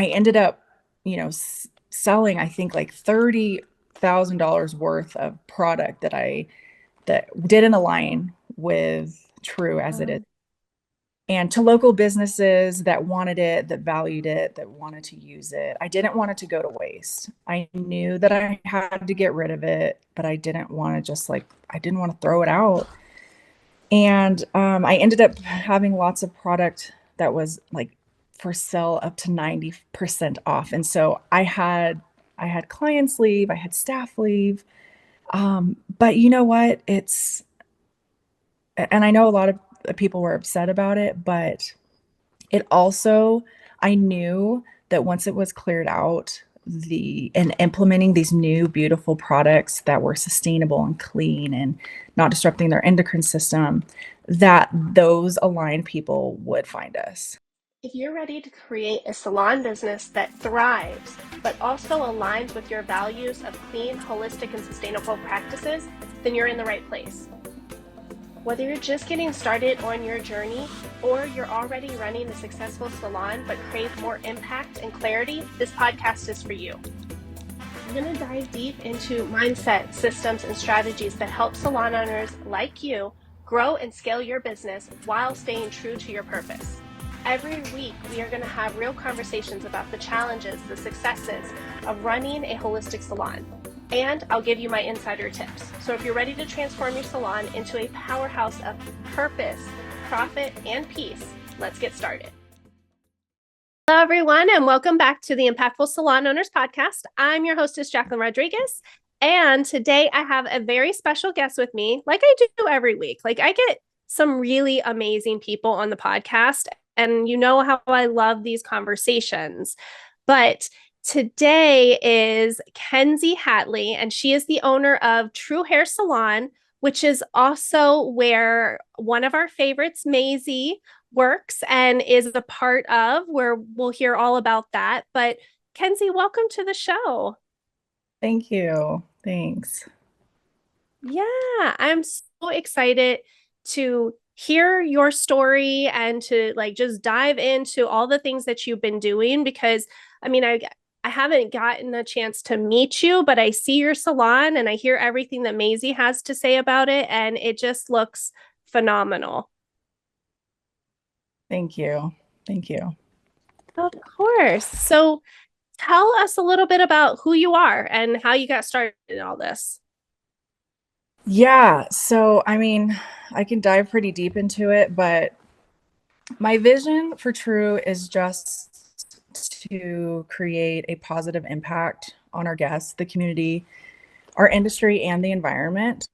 ended up, selling, I think like $30,000 worth of product that didn't align with True as it is. And to local businesses that wanted it, that valued it, that wanted to use it. I didn't want it to go to waste. I knew that I had to get rid of it, but I didn't want to I didn't want to throw it out. And I ended up having lots of product that was like for sale up to 90% off. And so I had clients leave, I had staff leave. But you know what? And I know a lot of people were upset about it, but it also, I knew that once it was cleared out, and implementing these new beautiful products that were sustainable and clean and not disrupting their endocrine system, that those aligned people would find us. If you're ready to create a salon business that thrives, but also aligns with your values of clean, holistic, and sustainable practices, then you're in the right place. Whether you're just getting started on your journey or you're already running a successful salon but crave more impact and clarity, this podcast is for you. I'm going to dive deep into mindset, systems, and strategies that help salon owners like you grow and scale your business while staying true to your purpose. Every week, we are going to have real conversations about the challenges, the successes of running a holistic salon. And I'll give you my insider tips. So if you're ready to transform your salon into a powerhouse of purpose, profit, and peace, let's get started. Hello, everyone, and welcome back to the Impactful Salon Owners Podcast. I'm your hostess, Jacquelyn Rodriguez. And today I have a very special guest with me, like I do every week. I get some really amazing people on the podcast, and you know how I love these conversations. But today is Kenzie Hatley, and she is the owner of Truhair Salon, which is also where one of our favorites, Maisie, works and is a part of, where we'll hear all about that. But Kenzie, welcome to the show. Thank you. Thanks. Yeah, I'm so excited to hear your story and to just dive into all the things that you've been doing, because I haven't gotten a chance to meet you, but I see your salon and I hear everything that Maisie has to say about it, and it just looks phenomenal. Thank you. Thank you. Of course. So tell us a little bit about who you are and how you got started in all this. Yeah. So, I can dive pretty deep into it, but my vision for True is just to create a positive impact on our guests, the community, our industry, and the environment.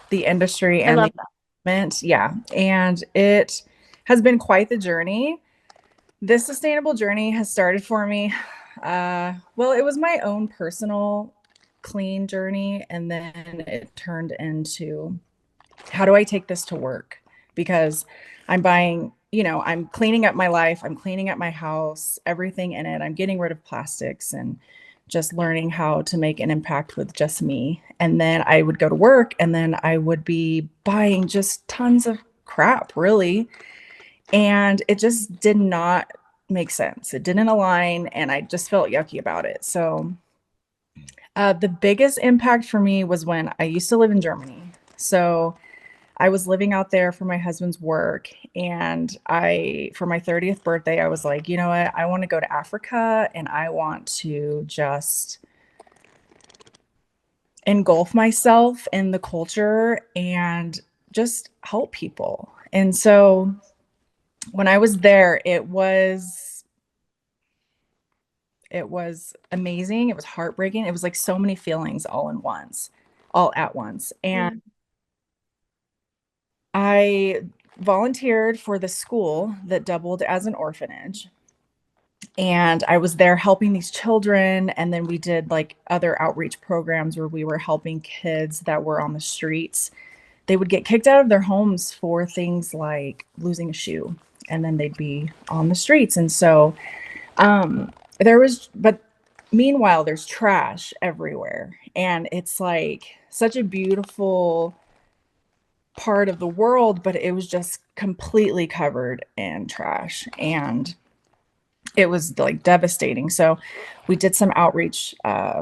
The industry I and the love that. environment. Yeah. And it has been quite the journey. This sustainable journey has started for me. Well, it was my own personal clean journey. And then it turned into, how do I take this to work? Because I'm cleaning up my life, I'm cleaning up my house, everything in it. I'm getting rid of plastics and just learning how to make an impact with just me. And then I would go to work and then I would be buying just tons of crap, really. And it just did not make sense. It didn't align and I just felt yucky about it. So the biggest impact for me was when I used to live in Germany. So I was living out there for my husband's work. And for my 30th birthday, I was like, you know what? I want to go to Africa and I want to just engulf myself in the culture and just help people. And so when I was there, it was amazing. It was heartbreaking. It was like so many feelings all at once. And Mm. I volunteered for the school that doubled as an orphanage. And I was there helping these children. And then we did like other outreach programs where we were helping kids that were on the streets. They would get kicked out of their homes for things like losing a shoe, and then they'd be on the streets. And so but meanwhile, there's trash everywhere. And it's like such a beautiful part of the world, but it was just completely covered in trash. And it was like devastating. So we did some outreach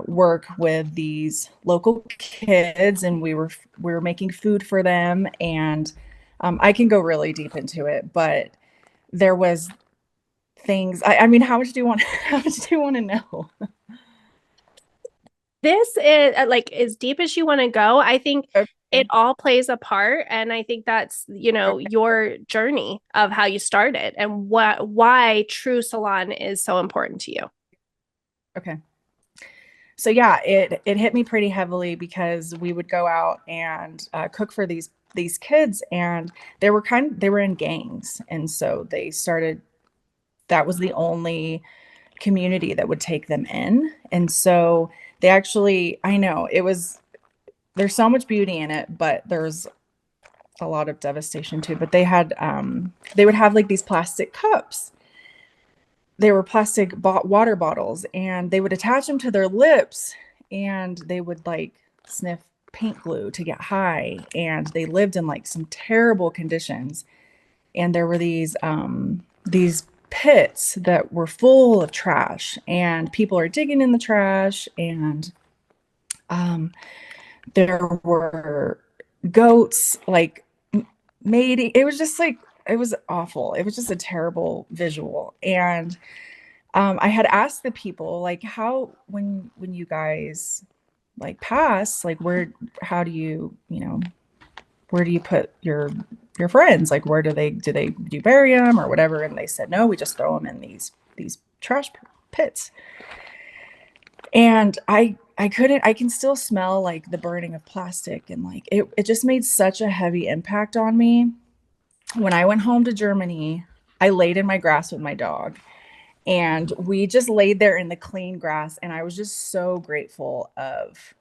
work with these local kids, and we were making food for them. And I can go really deep into it, but there was things. I mean, how much do you want? How much do you want to know? This is like as deep as you want to go. I think it Okay. all plays a part. And I think that's, Okay. your journey of how you started and why True Salon is so important to you. Okay. So yeah, it hit me pretty heavily because we would go out and cook for these kids, and they were in gangs, and so they started. That was the only community that would take them in, and so they actually. I know it was. There's so much beauty in it, but there's a lot of devastation too. But they would have like these plastic cups. They were plastic water bottles, and they would attach them to their lips, and they would like sniff paint glue to get high, and they lived in like some terrible conditions. And there were these pits that were full of trash, and people are digging in the trash, and um there were goats like mating. It was just like it was awful. It was just a terrible visual. And I had asked the people like how when you guys like pass, like how do where do you put your friends? Like where do you bury them or whatever? And they said no, we just throw them in these trash pits. And I couldn't. I can still smell like the burning of plastic, and like it just made such a heavy impact on me. When I went home to Germany, I laid in my grass with my dog, and we just laid there in the clean grass, and I was just so grateful of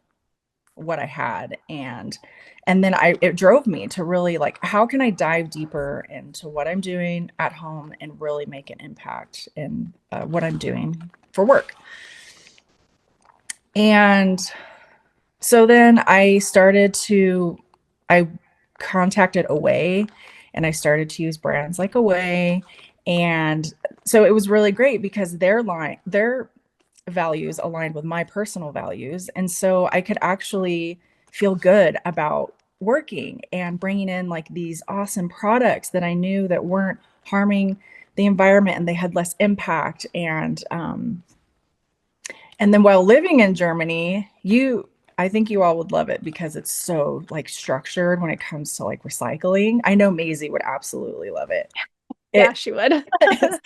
what I had. And then it drove me to really like how can I dive deeper into what I'm doing at home and really make an impact in what I'm doing for work. And so then I contacted Away, and I started to use brands like Away. And so it was really great because their values aligned with my personal values. And so I could actually feel good about working and bringing in like these awesome products that I knew that weren't harming the environment, and they had less impact. And then while living in Germany, I think you all would love it because it's so like structured when it comes to like recycling. I know Maisie would absolutely love it. Yeah, It she would. is.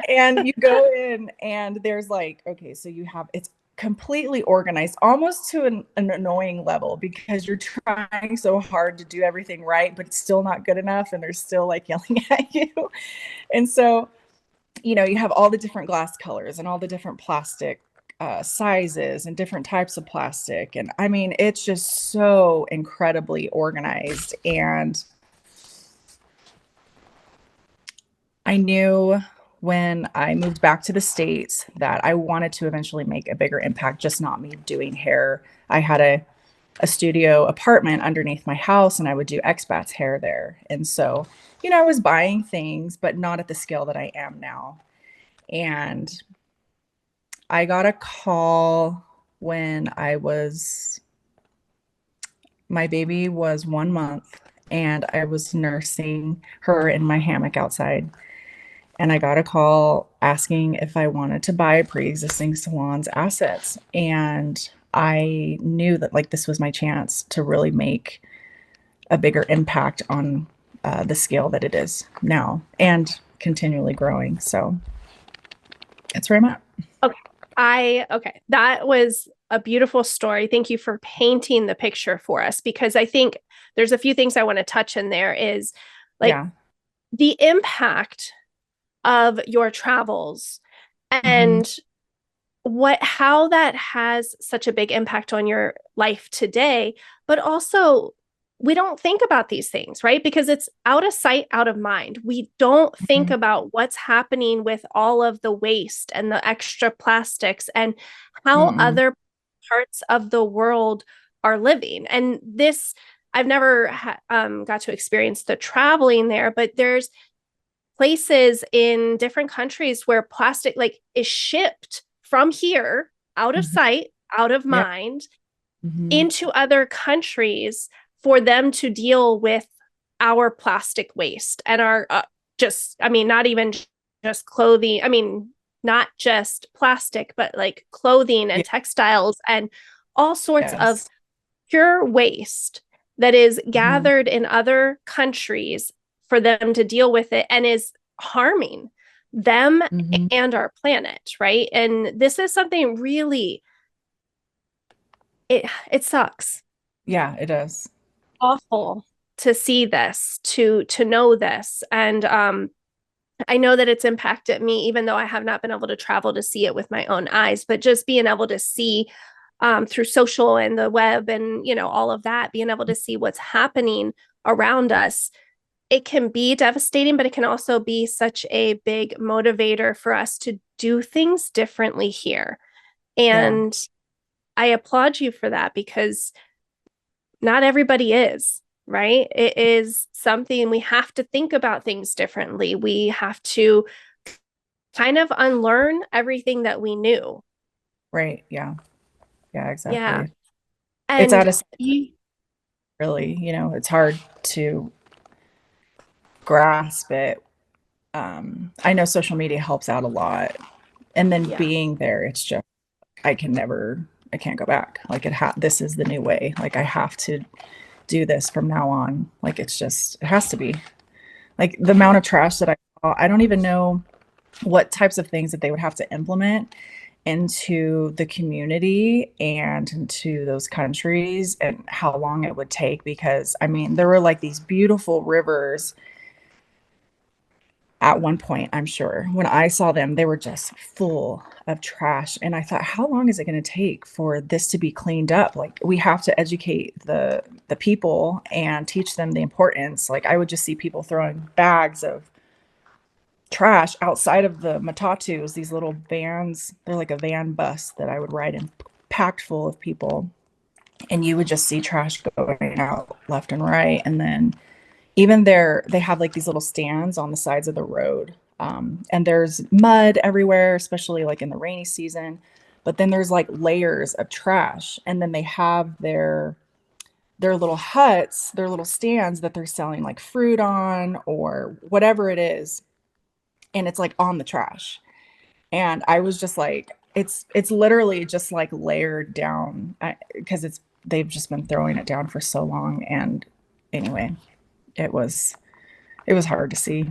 And you go in and there's like, okay, so it's completely organized almost to an annoying level because you're trying so hard to do everything right, but it's still not good enough and they're still like yelling at you. And so you have all the different glass colors and all the different plastic sizes and different types of plastic. And I mean, it's just so incredibly organized. And I knew when I moved back to the States that I wanted to eventually make a bigger impact, just not me doing hair. I had a studio apartment underneath my house, and I would do expats hair there. And so, I was buying things, but not at the scale that I am now. And I got a call when my baby was 1 month, and I was nursing her in my hammock outside. And I got a call asking if I wanted to buy pre-existing salon's assets. And I knew that like this was my chance to really make a bigger impact on the scale that it is now and continually growing. So that's where I'm at. Okay. That was a beautiful story. Thank you for painting the picture for us because I think there's a few things I want to touch in there is like Yeah. the impact of your travels Hmm. and how that has such a big impact on your life today, but also we don't think about these things, right? Because it's out of sight, out of mind. We don't think Hmm. about what's happening with all of the waste and the extra plastics and how Mm-mm. other parts of the world are living. And this I've never got to experience the traveling there, but there's places in different countries where plastic like is shipped from here out of Mhm. sight, out of Yep. mind Mhm. into other countries for them to deal with our plastic waste and our just, I mean, not even just clothing. I mean, not just plastic, but like clothing and Ye textiles and all sorts of Yes. pure waste that is Mhm. gathered in other countries for them to deal with it and is harming them Mhm. and our planet, right? And this is something really it sucks. Yeah, it does. Awful to see this, to know this. And I know that it's impacted me, even though I have not been able to travel to see it with my own eyes, but just being able to see through social and the web and, you know, all of that, being able to see what's happening around us, it can be devastating, but it can also be such a big motivator for us to do things differently here. Yeah. And I applaud you for that because not everybody is, right? It is something we have to think about things differently. We have to kind of unlearn everything that we knew. Right. Yeah. Yeah, Yeah. exactly. It's And out of you, really, it's hard to grasp it. I know social media helps out a lot. And then yeah. being there, it's just I can't go back. Like this is the new way. Like I have to do this from now on. Like it has to be. Like the amount of trash that I saw, I don't even know what types of things that they would have to implement into the community and into those countries and how long it would take because I mean there were like these beautiful rivers at one point, I'm sure. When I saw them, they were just full of trash. And I thought, how long is it going to take for this to be cleaned up? Like we have to educate the people and teach them the importance. Like I would just see people throwing bags of trash outside of the matatus, these little vans. They're like a van bus that I would ride in, packed full of people. And you would just see trash going out left and right. And then even there, they have like these little stands on the sides of the road. And there's mud everywhere, especially like in the rainy season. But then there's like layers of trash. And then they have their little huts, their little stands that they're selling like fruit on or whatever it is. And it's like on the trash. And I was just like, it's literally just like layered down because it's they've just been throwing it down for so long. And anyway, it was it was hard to see.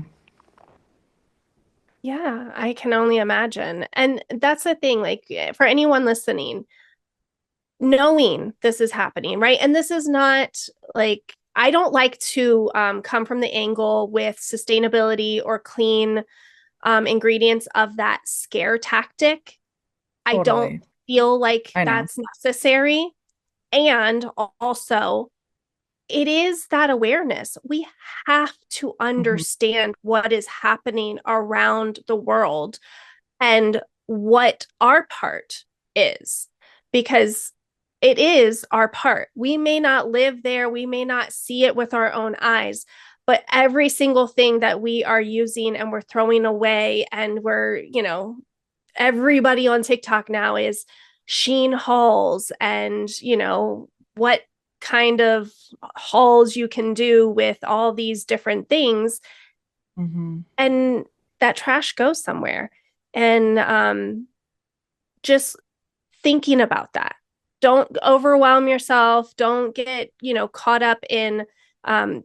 Yeah, I can only imagine. And that's the thing, like for anyone listening, knowing this is happening, right? And this is not like I don't like to come from the angle with sustainability or clean ingredients of that scare tactic. I don't Totally. feel like I know. that's necessary. And also, it is that awareness. We have to Mhm. understand what is happening around the world and what our part is, because it is our part. We may not live there, we may not see it with our own eyes, but every single thing that we are using and we're throwing away, and we're, you know, everybody on TikTok now is Sheen hauls and, you know, what kind of hauls you can do with all these different things. Mhm. And that trash goes somewhere. And just thinking about that. Don't overwhelm yourself. Don't get, you know, caught up in um,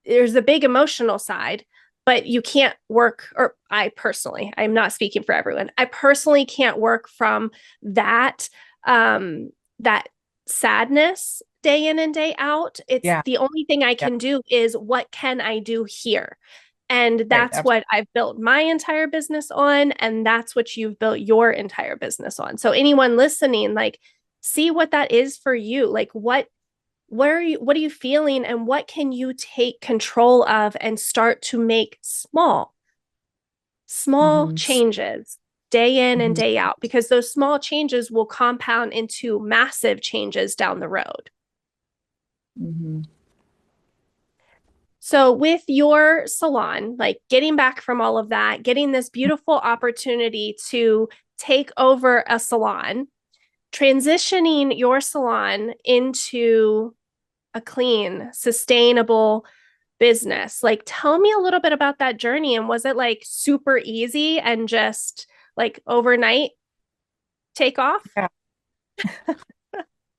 there's a big emotional side, but you can't work, or I personally, I'm not speaking for everyone. I personally can't work from that that sadness day in and day out. It's Yeah. the only thing I Yeah. can do is what can I do here? And Right. that's what I've built my entire business on. And that's what you've built your entire business on. So anyone listening, like, see what that is for you. Like, what are you feeling and what can you take control of and start to make small Mhm. changes day in and Mhm. day out, because those small changes will compound into massive changes down the road. Mhm. So, with your salon, like getting back from all of that, getting this beautiful opportunity to take over a salon, transitioning your salon into a clean, sustainable business. Like, tell me a little bit about that journey. And was it like super easy and just like overnight take off? Yeah,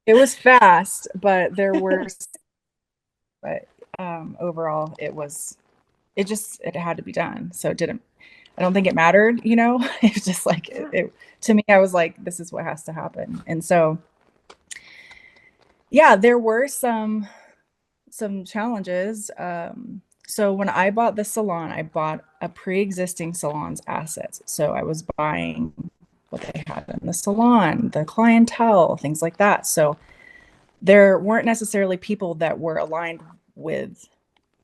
it was fast, but there were, but overall, it had to be done. So I don't think it mattered, it's just like, Yeah. to me, I was like, this is what has to happen. And so, yeah, there were some challenges. So when I bought the salon, I bought a pre-existing salon's assets. So I was buying what they had in the salon, the clientele, things like that. So there weren't necessarily people that were aligned with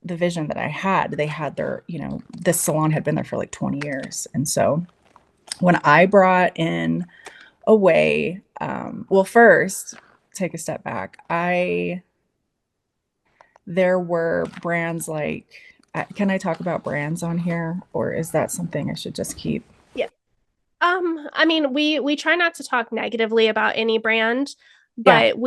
the vision that I had. They had this salon had been there for like 20 years. And so when I brought in a way, well, first, take a step back. There were brands like, can I talk about brands on here, or is that something I should just keep? Yeah. I mean, we try not to talk negatively about any brand, Yeah, but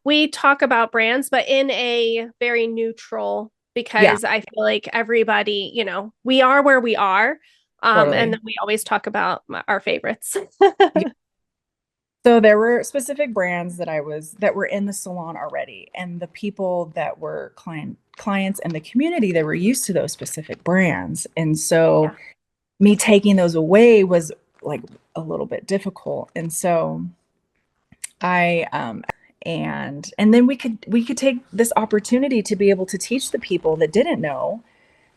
we talk about brands, but in a very neutral, yeah, because I feel like everybody, we are where we are. And totally. then we always talk about our favorites. Yeah. So there were specific brands that were in the salon already, and the people that were clients and the community, they were used to those specific brands. And so Yeah. me taking those away was like a little bit difficult. And so I and then we could take this opportunity to be able to teach the people that didn't know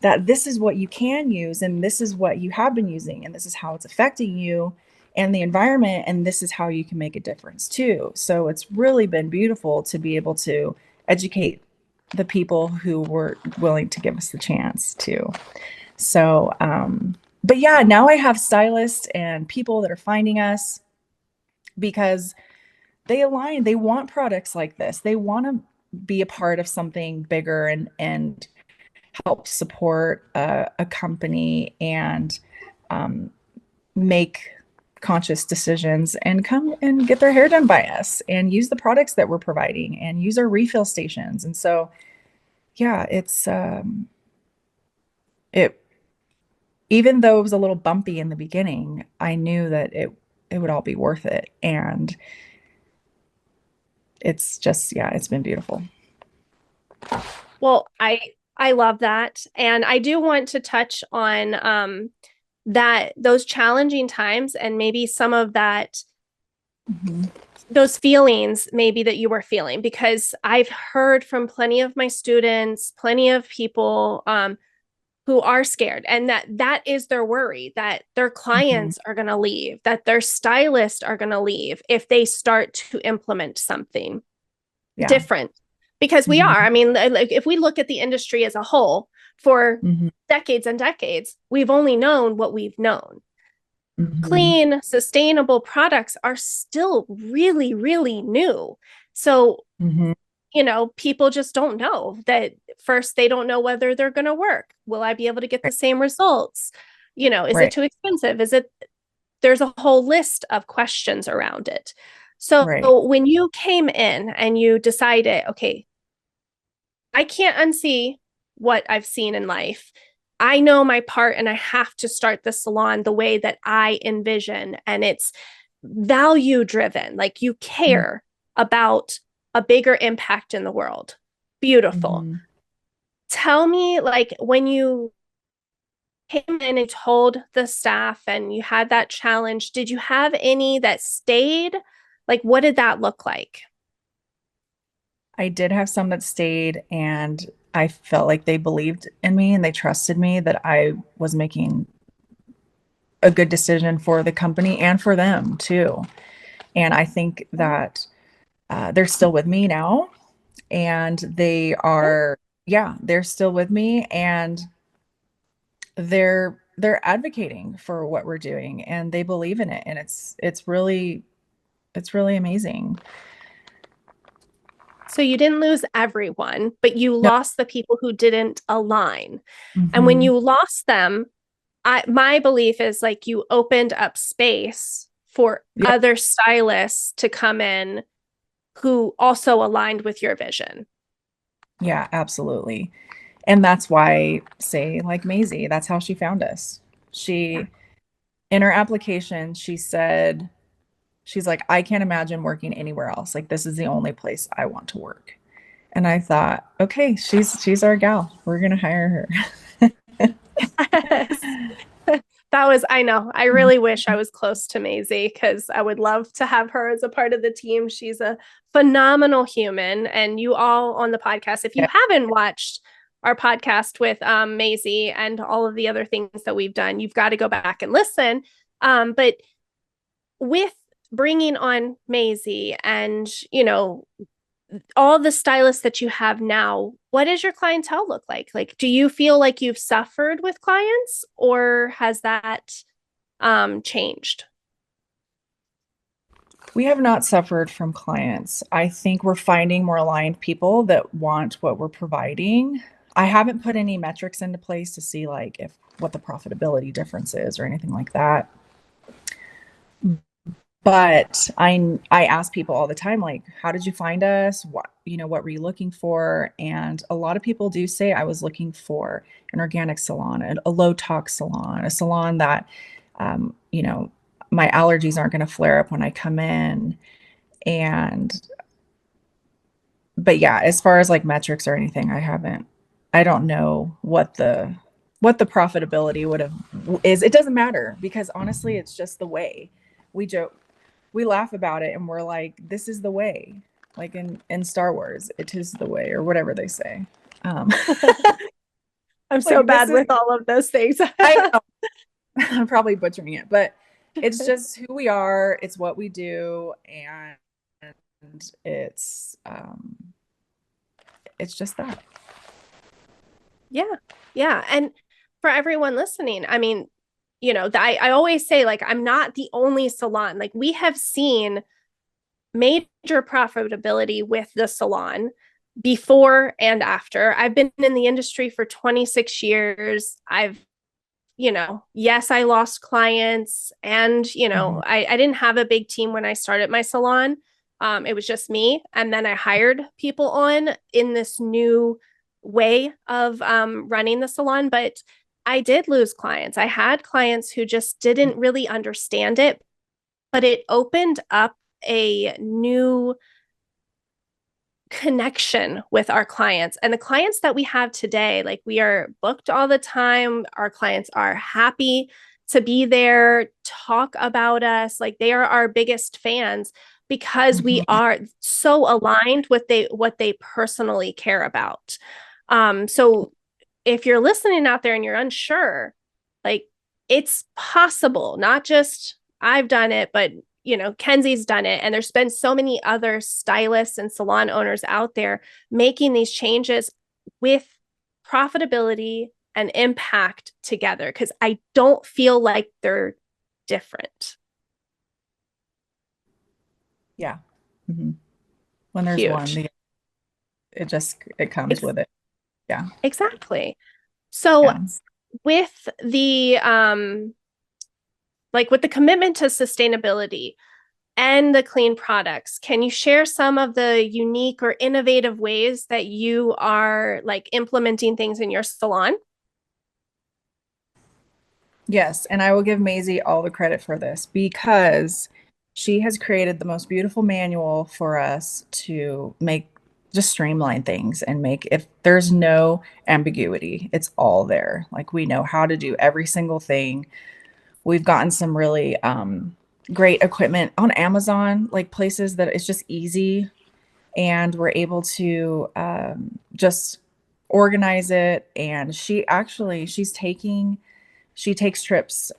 that this is what you can use, and this is what you have been using, and this is how it's affecting you and the environment, and this is how you can make a difference too. So it's really been beautiful to be able to educate the people who were willing to give us the chance to. So but yeah, now I have stylists and people that are finding us because they want products like this. They want to be a part of something bigger and help support a company and um, make conscious decisions and come and get their hair done by us and use the products that we're providing and use our refill stations. And so, yeah, it even though it was a little bumpy in the beginning, I knew that it would all be worth it. And it's just, yeah, it's been beautiful. Well, I love that. And I do want to touch on that those challenging times and maybe some of that Mhm. those feelings maybe that you were feeling, because I've heard from plenty of my students, plenty of people who are scared, and that is their worry, that their Mhm. clients are going to leave, that their stylists are going to leave if they start to implement something Yeah. different. Because we Mhm. are, I mean, like if we look at the industry as a whole, for Mhm. decades and decades, we've only known what we've known. Mhm. Clean, sustainable products are still really, really new. So, Mhm. people just don't know that. First, they don't know whether they're going to work. Will I be able to get the Right. same results? Is it Right. too expensive? There's a whole list of questions around it. So, Right. when you came in and you decided, okay, I can't unsee what I've seen in life. I know my part and I have to start the salon the way that I envision. And it's value driven, like you care about a bigger impact in the world. Beautiful. Mhm. Tell me, like, when you came in and told the staff and you had that challenge, did you have any that stayed? Like, what did that look like? I did have some that stayed, and I felt like they believed in me and they trusted me that I was making a good decision for the company and for them too. And I think that they're still with me now, and yeah, they're still with me, and they're advocating for what we're doing, and they believe in it, and it's really amazing. So you didn't lose everyone, but you No. lost the people who didn't align. And when Hmm. you lost them, my belief is like you opened up space for Yeah. other stylists to come in who also aligned with your vision. Yeah, absolutely. And that's why, say, like Maisie, that's how she found us. Yeah. In her application, she said, she's like, I can't imagine working anywhere else. Like, this is the only place I want to work. And I thought, okay, she's our gal. We're gonna hire her. Yes. That was, I know. I really wish I was close to Maisie because I would love to have her as a part of the team. She's a phenomenal human. And you all on the podcast, if you Yeah. haven't watched our podcast with Maisie and all of the other things that we've done, you've got to go back and listen. But with bringing on Maisie and, all the stylists that you have now, what does your clientele look like? Like, do you feel like you've suffered with clients or has that changed? We have not suffered from clients. I think we're finding more aligned people that want what we're providing. I haven't put any metrics into place to see like if what the profitability difference is or anything like that. But I ask people all the time, like, how did you find us? What were you looking for? And a lot of people do say I was looking for an organic salon, a low tox salon, a salon that, um, you know, my allergies aren't going to flare up when I come in. And, but yeah, as far as like metrics or anything, I don't know what the profitability would have is. It doesn't matter because honestly, it's just the way we joke we laugh about it and we're like, this is the way. Like in Star Wars, it is the way, or whatever they say. Um, I'm so like this bad is with all of those things. I know I'm probably butchering it, but it's just who we are, it's what we do, and it's um it's just that. Yeah. Yeah. And for everyone listening, I mean, I always say, like, I'm not the only salon. Like, we have seen major profitability with the salon before and after. I've been in the industry for 26 years. Yes, I lost clients and, Mhm. I didn't have a big team when I started my salon. It was just me. And then I hired people on in this new way of running the salon. But I did lose clients. I had clients who just didn't really understand it, but it opened up a new connection with our clients. And the clients that we have today, like, we are booked all the time. Our clients are happy to be there, talk about us. Like, they are our biggest fans because we Mhm. are so aligned with what they personally care about. So if you're listening out there and you're unsure, like, it's possible, not just I've done it, but Kenzie's done it. And there's been so many other stylists and salon owners out there making these changes with profitability and impact together because I don't feel like they're different. Yeah. Mhm. When there's one, Huge. it comes with it. Yeah. Exactly. So Yeah. with the with the commitment to sustainability and the clean products, can you share some of the unique or innovative ways that you are like implementing things in your salon? Yes, and I will give Maisie all the credit for this because she has created the most beautiful manual for us to make just streamline things and make if there's no ambiguity, it's all there. Like we know how to do every single thing. We've gotten some really great equipment on Amazon, like places that it's just easy and we're able to just organize it. And she takes trips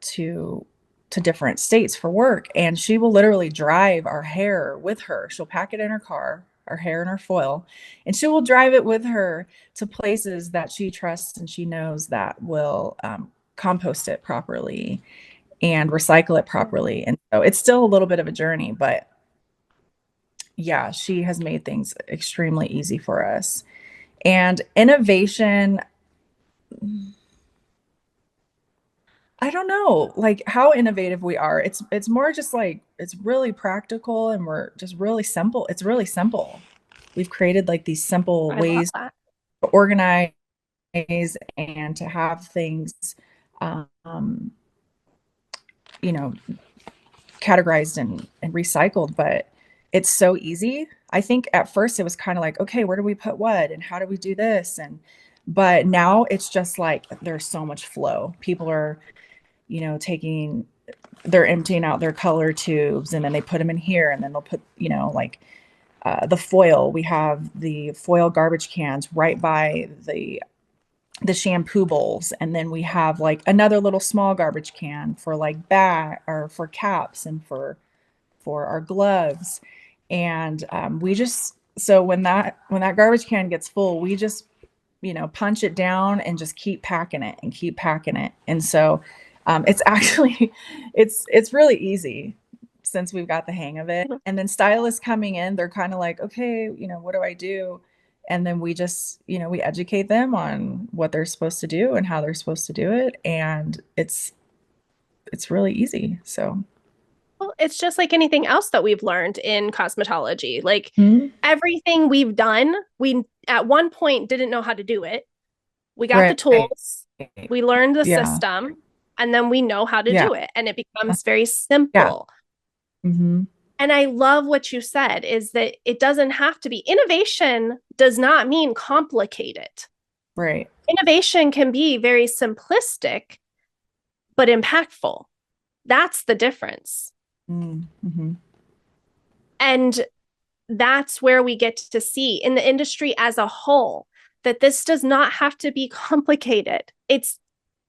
to different states for work, and she will literally drive our hair with her. She'll pack it in her car, our hair in her foil, and she will drive it with her to places that she trusts and she knows that will compost it properly and recycle it properly. And so it's still a little bit of a journey, but yeah, she has made things extremely easy for us. And innovation, I don't know, like how innovative we are. It's more just like it's really practical and we're just really simple. It's really simple. We've created like these simple I love ways that. to organize and to have things um, you know, categorized and recycled, but it's so easy. I think at first it was kind of like, okay, where do we put what and how do we do this? And but now it's just like there's so much flow. People are, taking they're emptying out their color tubes and then they put them in here and then they'll put, like the foil. We have the foil garbage cans right by the shampoo bowls, and then we have like another little small garbage can for like bag or for caps and for our gloves. And we just so when that garbage can gets full, we just punch it down and just keep packing it and keep packing it. And so it's actually it's really easy since we've got the hang of it. And then stylists coming in, they're kind of like, okay, what do I do? And then we just, we educate them on what they're supposed to do and how they're supposed to do it. And it's really easy. So Well, it's just like anything else that we've learned in cosmetology. Like mhm. everything we've done, we at one point didn't know how to do it. We got the Right. tools, we learned the Yeah. system, and then we know how to Yeah. do it. And it becomes very Yeah. simple. Hmm. And I love what you said is that it doesn't have to be innovation, does not mean complicated. Right. Innovation can be very simplistic, but impactful. That's the difference. Mm-hmm. And that's where we get to see in the industry as a whole that this does not have to be complicated. It's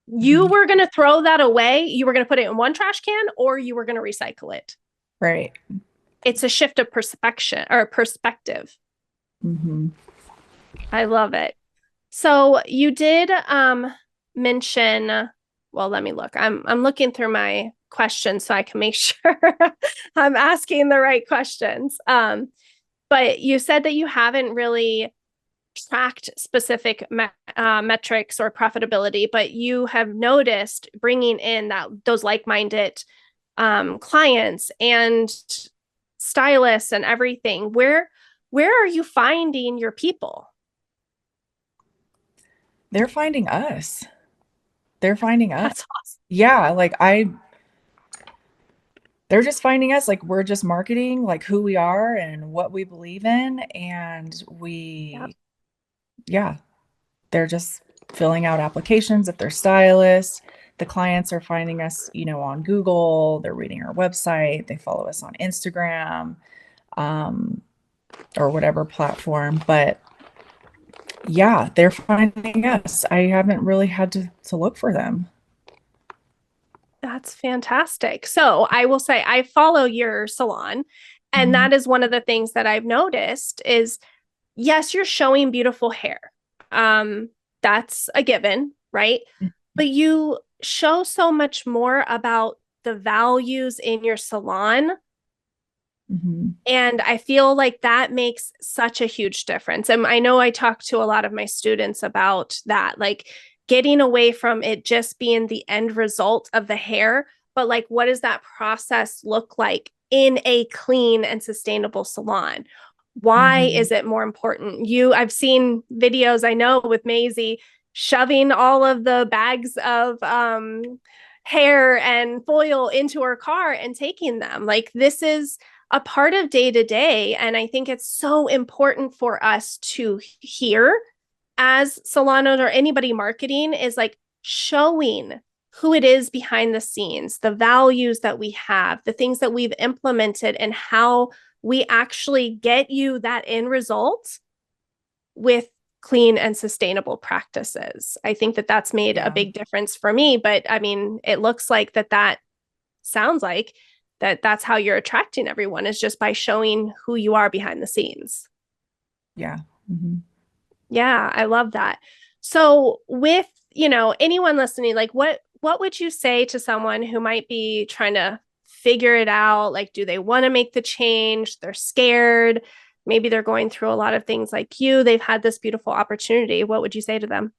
you Mm-hmm. were going to throw that away, you were going to put it in one trash can, or you were going to recycle it. Right. It's a shift of perspective or perspective. Mm-hmm. I love it. So you did mention, well, let me look. I'm looking through my questions so I can make sure I'm asking the right questions. But you said that you haven't really tracked specific metrics or profitability, but you have noticed bringing in those like-minded clients and stylists and everything. Where are you finding your people? They're finding us. They're finding us. That's awesome. Yeah, they're just finding us. Like we're just marketing like who we are and what we believe in, and Yep. yeah, they're just filling out applications if they're stylists. The clients are finding us, on Google. They're reading our website. They follow us on Instagram, um, or whatever platform. But yeah, they're finding us. I haven't really had to look for them. That's fantastic. So I will say I follow your salon, and Mhm. that is one of the things that I've noticed is yes, you're showing beautiful hair. That's a given, right? But you show so much more about the values in your salon. Mhm. And I feel like that makes such a huge difference. And I know I talk to a lot of my students about that, like getting away from it just being the end result of the hair, but like, what does that process look like in a clean and sustainable salon? Why Mhm. is it more important? I've seen videos, I know, with Maisie shoving all of the bags of hair and foil into her car and taking them. Like, this is a part of day to day. And I think it's so important for us to hear as salon owners or anybody marketing is like showing who it is behind the scenes, the values that we have, the things that we've implemented, and how we actually get you that end result with clean and sustainable practices. I think that that's made a Yeah. big difference for me. But I mean, it looks like that sounds like that's how you're attracting everyone is just by showing who you are behind the scenes. Yeah. Mhm. Yeah, I love that. So with, anyone listening, like what would you say to someone who might be trying to figure it out? Like, do they want to make the change? They're scared. Maybe they're going through a lot of things like you. They've had this beautiful opportunity. What would you say to them?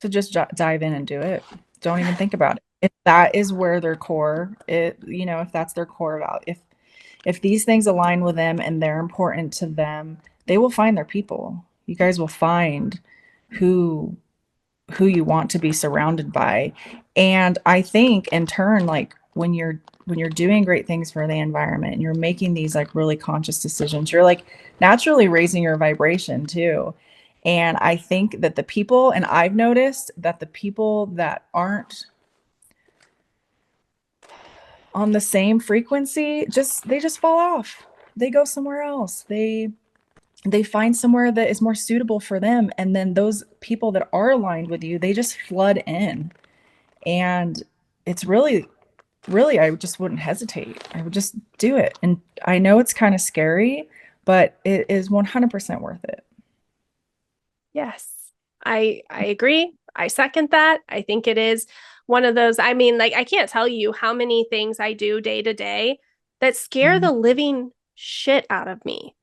To just dive in and do it. Don't even think about it. If that is where their core, if that's their core value, if these things align with them and they're important to them, they will find their people. You guys will find who you want to be surrounded by. And I think in turn, like when you're doing great things for the environment and you're making these like really conscious decisions, you're like naturally raising your vibration too. And I think that the people, and I've noticed that the people that aren't on the same frequency, they just fall off. They go somewhere else. They find somewhere that is more suitable for them. And then those people that are aligned with you, they just flood in. And it's really, really, I just wouldn't hesitate. I would just do it. And I know it's kind of scary, but it is 100% worth it. Yes, I agree. I second that. I think it is one of those. I mean, like, I can't tell you how many things I do day to day that scare Mhm. the living shit out of me.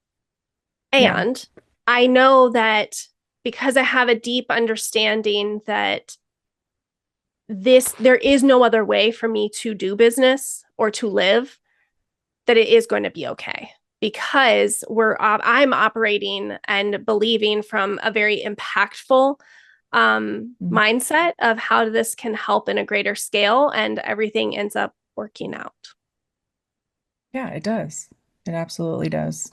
Yeah. And I know that because I have a deep understanding that there is no other way for me to do business or to live, that it is going to be okay, because I'm operating and believing from a very impactful Mhm. mindset of how this can help in a greater scale, and everything ends up working out. Yeah, it does. It absolutely does.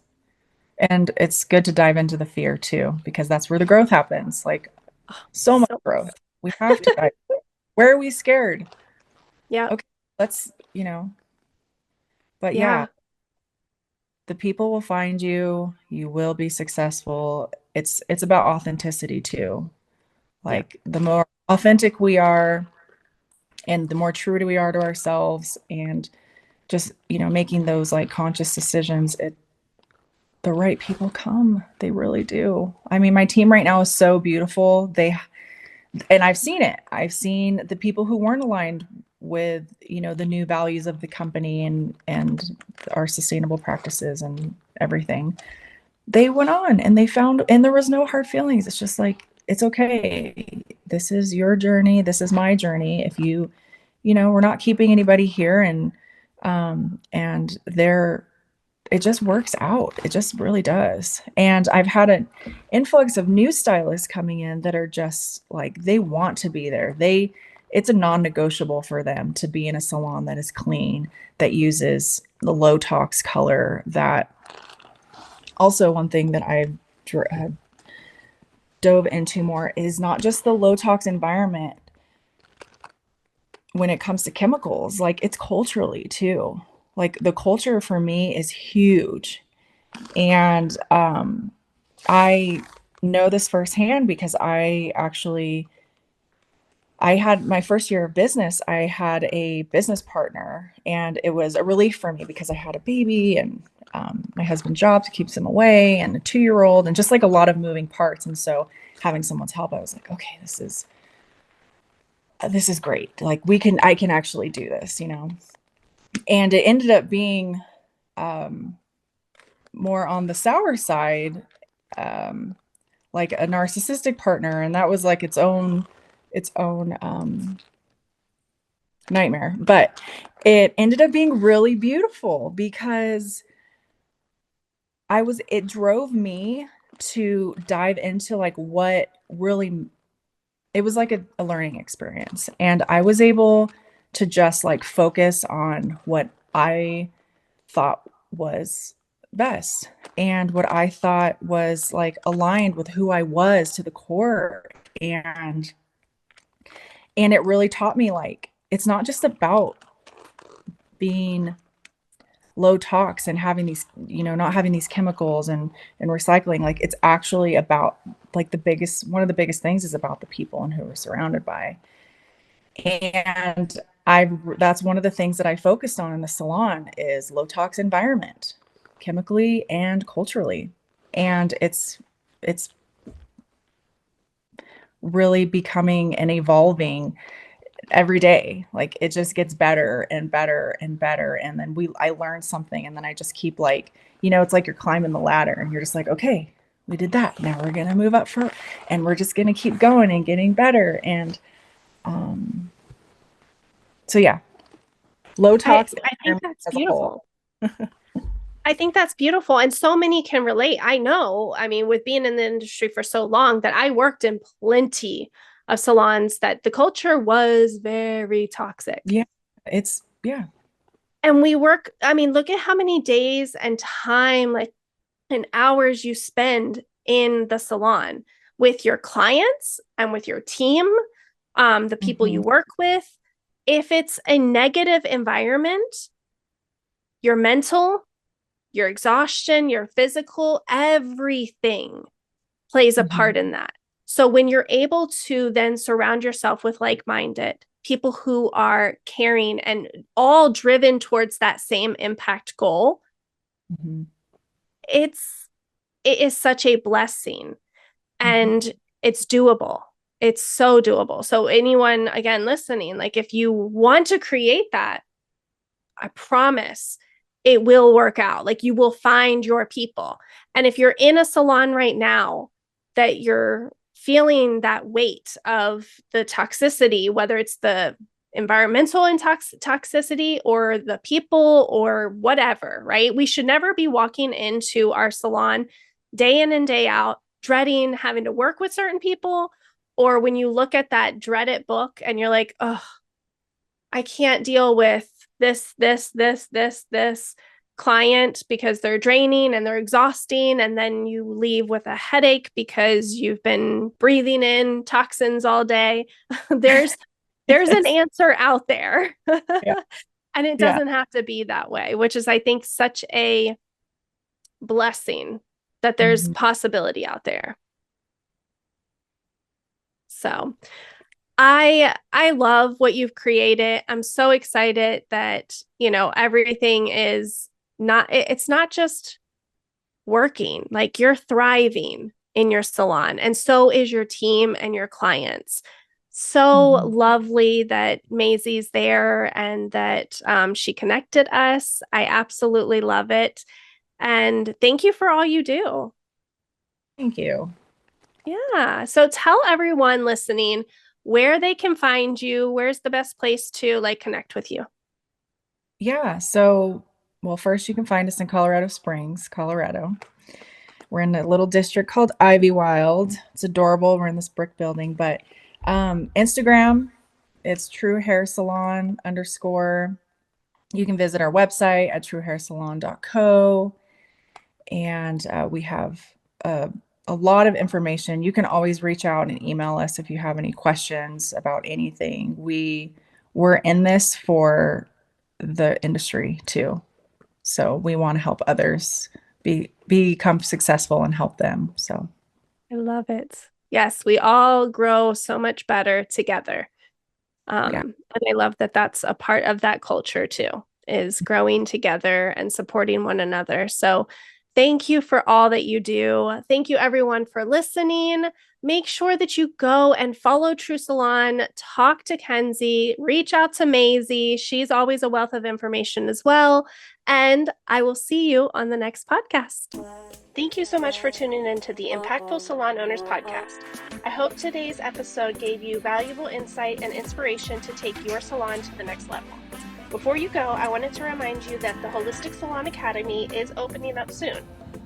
And it's good to dive into the fear too, because that's where the growth happens. Like so much So growth. We have to dive. Where are we scared? yeah, Okay, but yeah, yeah, the people will find you. You will be successful. It's about authenticity too. yeah. Like the more authentic we are and the more true we are to ourselves and just, making those like conscious decisions, the right people come. They really do. I mean, my team right now is so beautiful. And I've seen it. I've seen the people who weren't aligned with, the new values of the company and our sustainable practices and everything. They went on and they found, and there was no hard feelings. It's just like, it's okay. This is your journey. This is my journey. If we're not keeping anybody here, and it just works out. It just really does. And I've had an influx of new stylists coming in that are just like, they want to be there. It's a non-negotiable for them to be in a salon that is clean, that uses the low tox color. That also one thing that I've dove into more is not just the low tox environment when it comes to chemicals, like it's culturally too. Like the culture for me is huge. And I know this firsthand because I had my first year of business, I had a business partner, and it was a relief for me because I had a baby and my husband's job keeps him away, and a 2-year old, and just like a lot of moving parts. And so having someone's help, I was like, okay, this is great. Like I can actually do this. And it ended up being um, more on the sour side, um, like a narcissistic partner, and that was like its own nightmare. But it ended up being really beautiful because it drove me to dive into like what really, it was like a learning experience. And I was able to just like focus on what I thought was best and what I thought was like aligned with who I was to the core. And it really taught me like it's not just about being low tox and having these, not having these chemicals and recycling. Like it's actually about like one of the biggest things is about the people and who we're surrounded by. And that's one of the things that I focused on in the salon is low tox environment, chemically and culturally. And it's really becoming and evolving every day. Like it just gets better and better and better. And then I learn something, and then I just keep like, it's like you're climbing the ladder and you're just like, okay, we did that. Now we're going to move up and we're just going to keep going and getting better. And, so yeah, low toxic I think environment that's as a whole. beautiful. I think that's beautiful. And so many can relate. I know, I mean, with being in the industry for so long, that I worked in plenty of salons that the culture was very toxic. Yeah. And we work, I mean, look at how many days and time, like, and hours you spend in the salon with your clients and with your team, the people you work with. If it's a negative environment, your mental, your exhaustion, your physical, everything plays a part in that. So when you're able to then surround yourself with like-minded people who are caring and all driven towards that same impact goal, it is such a blessing, and it's doable. It's so doable. So anyone, again, listening, like if you want to create that, I promise it will work out. Like you will find your people. And if you're in a salon right now that you're feeling that weight of the toxicity, whether it's the environmental toxicity or the people or whatever, right? We should never be walking into our salon day in and day out dreading having to work with certain people. Or when you look at that dreaded book and you're like, oh, I can't deal with this client because they're draining and they're exhausting. And then you leave with a headache because you've been breathing in toxins all day. There's an answer out there. And it doesn't have to be that way, which is, I think, such a blessing that there's possibility out there. So I love what you've created. I'm so excited that, everything is it's not just working, like you're thriving in your salon, and so is your team and your clients. So lovely that Maisie's there and that she connected us. I absolutely love it. And thank you for all you do. Thank you. Yeah. So tell everyone listening where they can find you. Where's the best place to connect with you? Yeah. So, well, first you can find us in Colorado Springs, Colorado. We're in a little district called Ivywild. It's adorable. We're in this brick building, but Instagram, it's Truhair Salon _ You can visit our website at truhairsalon.co. And we have a lot of information. You can always reach out and email us if you have any questions about anything. We're in this for the industry too. So we want to help others become successful and help them. So I love it. Yes, we all grow so much better together. And I love that that's a part of that culture too, is growing together and supporting one another. So thank you for all that you do. Thank you everyone for listening. Make sure that you go and follow True Salon, talk to Kenzie, reach out to Maisie. She's always a wealth of information as well. And I will see you on the next podcast. Thank you so much for tuning in to the Impactful Salon Owners Podcast. I hope today's episode gave you valuable insight and inspiration to take your salon to the next level. Before you go, I wanted to remind you that the Holistic Salon Academy is opening up soon.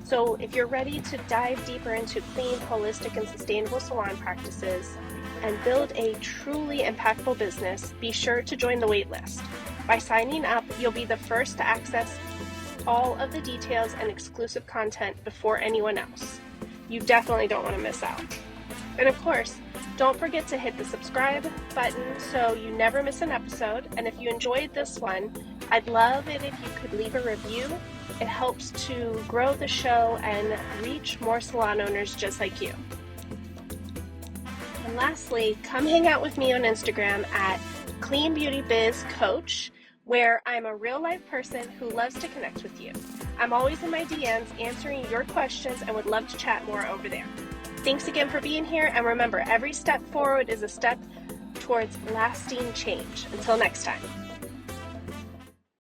So if you're ready to dive deeper into clean, holistic, and sustainable salon practices and build a truly impactful business, be sure to join the waitlist. By signing up, you'll be the first to access all of the details and exclusive content before anyone else. You definitely don't want to miss out. And of course, don't forget to hit the subscribe button so you never miss an episode. And if you enjoyed this one, I'd love it if you could leave a review. It helps to grow the show and reach more salon owners just like you. And lastly, come hang out with me on Instagram at Clean Beauty Biz Coach, where I'm a real life person who loves to connect with you. I'm always in my DMs answering your questions and would love to chat more over there. Thanks again for being here, and remember, every step forward is a step towards lasting change. Until next time.